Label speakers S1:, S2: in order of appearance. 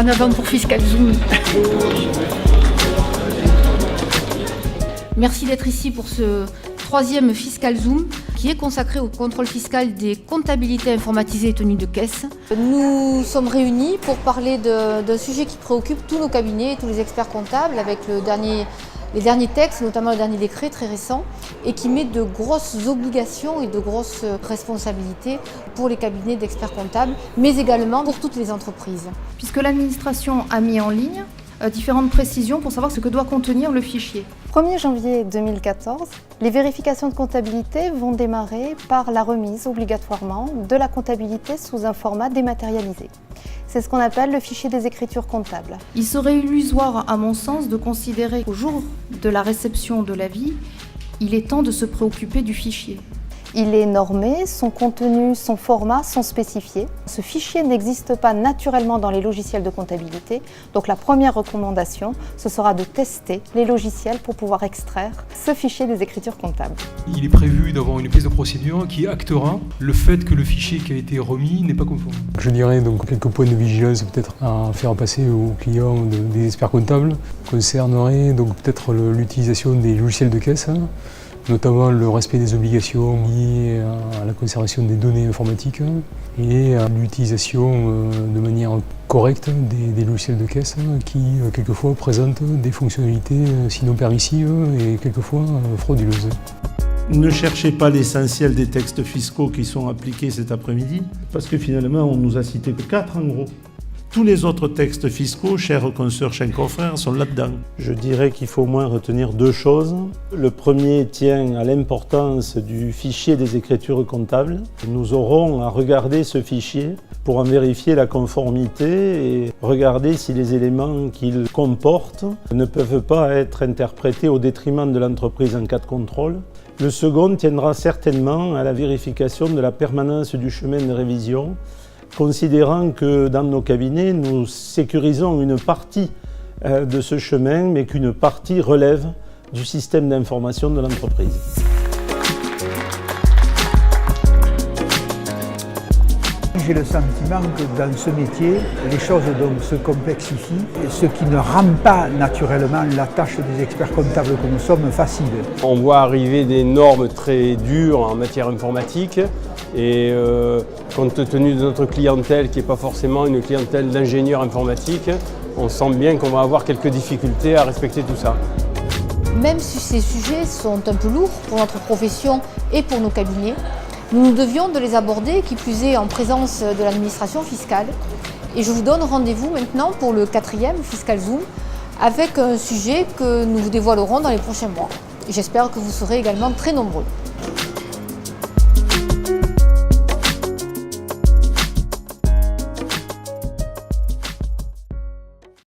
S1: en avant pour Fiscal Zoom. Merci d'être ici pour ce 3e Fiscal Zoom qui est consacré au contrôle fiscal des comptabilités informatisées et tenues de caisse. Nous sommes réunis pour parler d'un sujet qui préoccupe tous nos cabinets et tous les experts comptables avec les derniers textes, notamment le dernier décret très récent, et qui met de grosses obligations et de grosses responsabilités pour les cabinets d'experts comptables, mais également pour toutes les entreprises.
S2: Puisque l'administration a mis en ligne différentes précisions pour savoir ce que doit contenir le fichier.
S3: 1er janvier 2014, les vérifications de comptabilité vont démarrer par la remise obligatoirement de la comptabilité sous un format dématérialisé. C'est ce qu'on appelle le fichier des écritures comptables.
S2: Il serait illusoire, à mon sens, de considérer qu'au jour de la réception de l'avis, il est temps de se préoccuper du fichier.
S3: Il est normé, son contenu, son format sont spécifiés. Ce fichier n'existe pas naturellement dans les logiciels de comptabilité. Donc la première recommandation, ce sera de tester les logiciels pour pouvoir extraire ce fichier des écritures comptables.
S4: Il est prévu d'avoir une pièce de procédure qui actera le fait que le fichier qui a été remis n'est pas conforme.
S5: Je dirais donc quelques points de vigilance peut-être à faire passer aux clients des experts comptables concernerait donc peut-être l'utilisation des logiciels de caisse, notamment le respect des obligations liées à la conservation des données informatiques et à l'utilisation de manière correcte des logiciels de caisse qui quelquefois présentent des fonctionnalités sinon permissives et quelquefois frauduleuses.
S6: Ne cherchez pas l'essentiel des textes fiscaux qui sont appliqués cet après-midi, parce que finalement on nous a cité que 4 en gros. Tous les autres textes fiscaux, chers consoeurs, chers confrères, sont là-dedans. Je dirais qu'il faut au moins retenir 2 choses. Le premier tient à l'importance du fichier des écritures comptables. Nous aurons à regarder ce fichier pour en vérifier la conformité et regarder si les éléments qu'il comporte ne peuvent pas être interprétés au détriment de l'entreprise en cas de contrôle. Le second tiendra certainement à la vérification de la permanence du chemin de révision, considérant que dans nos cabinets, nous sécurisons une partie de ce chemin, mais qu'une partie relève du système d'information de l'entreprise.
S7: J'ai le sentiment que dans ce métier, les choses donc se complexifient, ce qui ne rend pas naturellement la tâche des experts comptables que nous sommes facile.
S8: On voit arriver des normes très dures en matière informatique et compte tenu de notre clientèle qui n'est pas forcément une clientèle d'ingénieurs informatiques, on sent bien qu'on va avoir quelques difficultés à respecter tout ça.
S1: Même si ces sujets sont un peu lourds pour notre profession et pour nos cabinets, nous devions de les aborder, qui plus est en présence de l'administration fiscale. Et je vous donne rendez-vous maintenant pour le 4e Fiscal Zoom avec un sujet que nous vous dévoilerons dans les prochains mois. J'espère que vous serez également très nombreux.